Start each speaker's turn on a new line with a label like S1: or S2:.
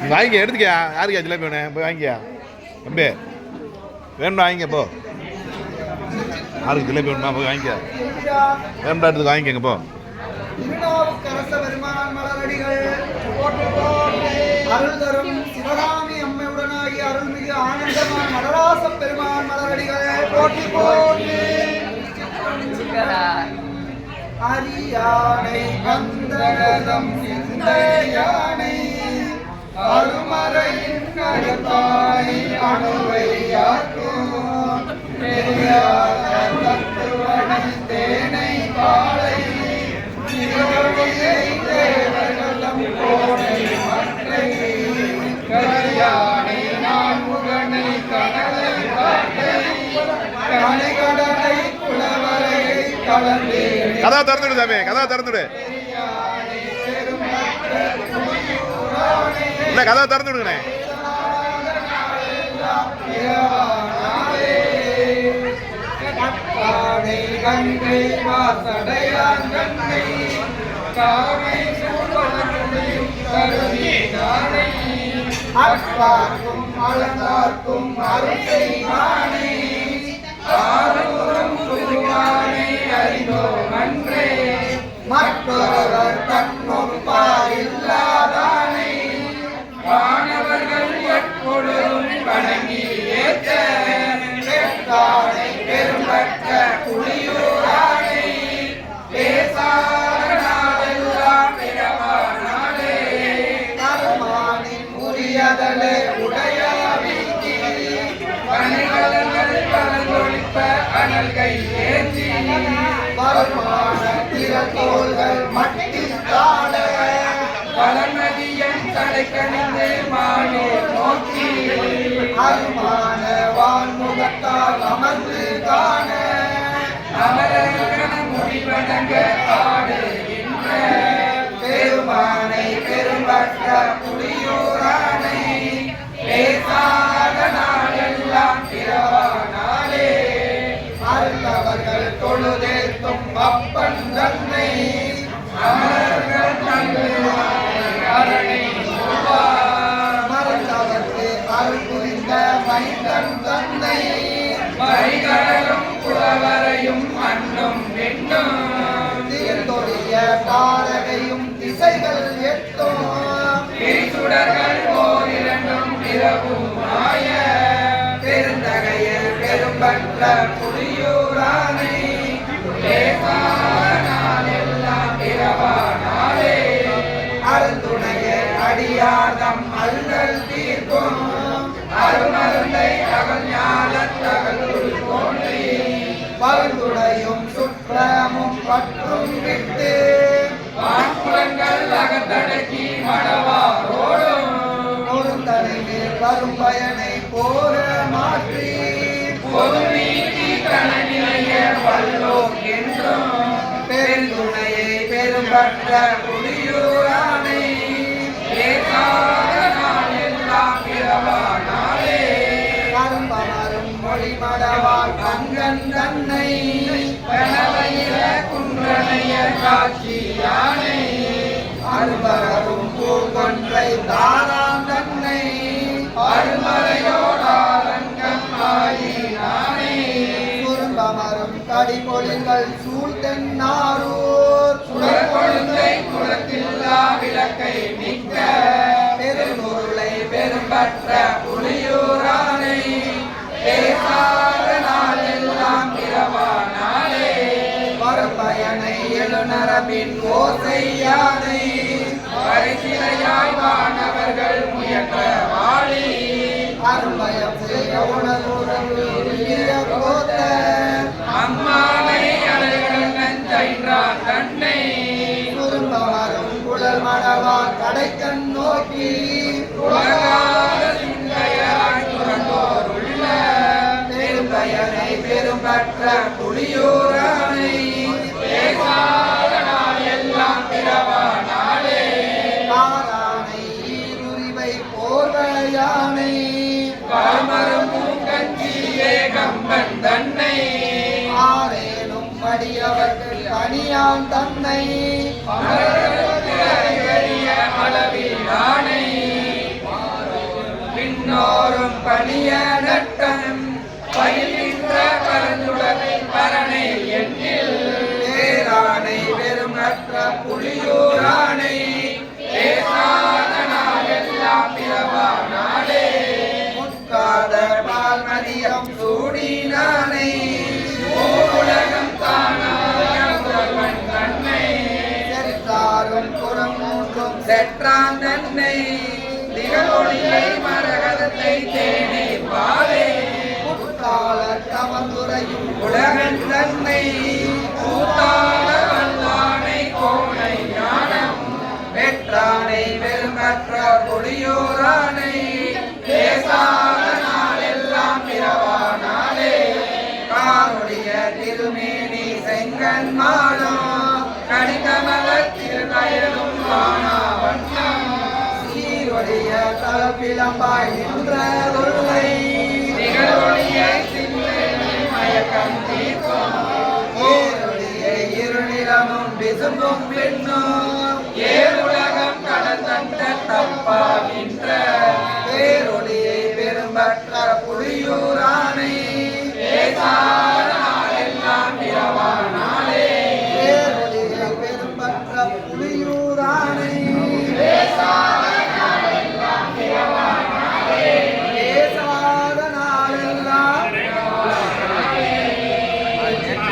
S1: வாங்கிக்க எடுத்துக்கியா யாருக்கா ஜிலேபி வேணும் போய் வாங்கிக்கியா தம்பி வேணும்டா வாங்கிக்க போ யாருக்கு ஜிலேபி வேணுமா போய் வாங்கிக்க வேணும்டா எடுத்து வாங்கிக்கங்க போ
S2: அருள் தரும் சிவகாமி அம்மையுடனாகி அருள்மிகு ஆனந்தமான நடராச பெருமான் மலரடிகளே போற்றி போற்றி அரியானை வந்தனதம் சிந்தையானை அருமறையின் கருத்தானை அணுவையாக்கும் தத்துவனை தேனை பாலை தேவர்களும் கோடை மற்றை கரியானை நான் முகனை கடலை காட்டை கனை கடலை குளவரை கலந்தே
S1: கதா திறந்துடு சாமி கதா திறந்துடு இல்ல கதா திறந்துடுங்கண்ணே
S2: கங்கை வாசடையான் கண்ணை காமை சூழலும் கருதி காணை அற்பார்க்கும் அழகார்க்கும் அருகை காணை ஆரூரம் குருவானை அறிந்தோ நன்றே மற்றொருவர் தன்னொப்பா இல்லாதானை வானவர்கள் எப்பொழுதும் வணங்கி ஏற்ற பெற்றானை பெரும்பற்ற புலியூரானை பேசாத நாளெல்லாம் பிறவானாலே கருமானின் உரியதலே உடைய வீட்டி பணிகளங்கள் கலந்தொழிப்ப அனல்கை ஏற்றி வருமான திறத்தோள்கள் மட்டித்தாட பலநதியன் தடைக்கணிந்து மானே நோக்கி அருமான வான்முகத்தால் அமர்ந்து காண அமரகன முடிவடங்க ஆடுகின்ற பெருமானை பெரும்பற்ற புலியூரானை பேசாத நாளெல்லாம் பிறவானாலே அருந்தவர்கள் தொழுதேத்தும் அப்பன் தன்னை அமரர்கள் தங்களை மறந்தவர்க்கு அருள் புரிந்த மைந்தன் தன்னை மறிகடலும் புலவரையும் மண்ணும் பெண்ணும் தீர்ந்தொழிய தாரகையும் திசைகள் எட்டும் சுடர்கள் ஓர் இரண்டும் இரவும் மாய பெருந்தகையில் பெரும்பற்ற புலியூரானை எல்லாம் பிறவானாலே அருந்துணைய அடியார்தம் அல்லல் தீர்க்கும் அருமருந்தை அகல் ஞாலத்தகல் தோன்றி பருந்துடையும் சுற்றமும் பற்றும் விட்டு வான்புலங்கள் அகத்தடக்கி மடவாரோடும் பொருந்தனையில் வரும் பயனை போர மாற்றி பொது நீதி கணநிலைய வல்லோம் என்றும் பெருந்துணையை பெரும்பற்ற புலியூரானை எல்லாம் பிறவானாலே கரும்பமரும் மொழிமடவால் கங்கன் தன்னை கணவையில குன்றனைய காட்சி யானை அரும்பரவும் பூங்கொன்றை தாரான் தன்னை அருமறையோடாரங்கம் ஆயினானே குறும்பமரும் கடிமொழிகள் சூழ்த்தென்னாரூர் சுடற்கொழுந்தை குளத்தில்லா விளக்கை மிக்க பெரும்பொருளை பெரும்பற்ற புலியூரானை பேசாத நாளெல்லாம் பிறவானாலே வரும்பயனை எழுநரபின் ஓசையானை பரிசிலையாய் வானவர்கள் முயன்ற வாழி அரும்பயம் செய்ய உணர்வுறவு கோத்த அம்மானை அலைகள் நஞ்சைன்றான் தன்னை குறும்பவரும் குழல் மடவான் கடைக்கண் நோக்கி உலகாத சிந்தையாய் துறந்தோர் உள்ள பெரும்பயனை பெரும்பற்ற புலியூரானை பேசாத நாள் எல்லாம் பிறவானாலே காரானை ஈருரிவை போர்வையானை காமரும் கஞ்சியே கம்பன் தன்னை ஆரேனும் மடியவர்கள் அணியான் தன்னை அளவில் ஆணை விண்ணோரும் பணிய நட்டம் பயில்கின்ற பரந்துடலை பரனை எண்ணில் பேரானை பெருமற்ற புலியூரானை பேசாத நாளெல்லாம் பிறவா நாளே முக்காத பால் மதியம் சூடினானை உலகம் தானாயவன் தன்னை செத்தாரும் புறம் மூன்றும் செற்றான் தன்னை திகழொளியை மரகதத்தை தேனே பாலே முத்தாள தமந்துரையும் உலகன் தன்னை கூத்தாள வல்லானை கோணை ஞானம் பெற்றானை வெறுமற்ற புலியூரானை பேசாத நாளெல்லாம் பிறவா நாளே காருடைய திருமேனி செங்கன் மாடம் கணிகமல திருநயனும் காணா வண்ணம் சீருடைய தலப்பிளம்பாய் நின்ற கொள்கை நிகழொழிய மயக்கம் தீர்க்கும் ஏருடைய இருநிலமும் விசும்பும் பெண்ணும் ஏருலகம் கடந்த தப்பாகின்ற பேரொழியை பெரும்பற்ற புலியூரானை பேசாத நாளெல்லாம் இரவா நாளே பேரொழியை பெரும்பற்ற புலியூர்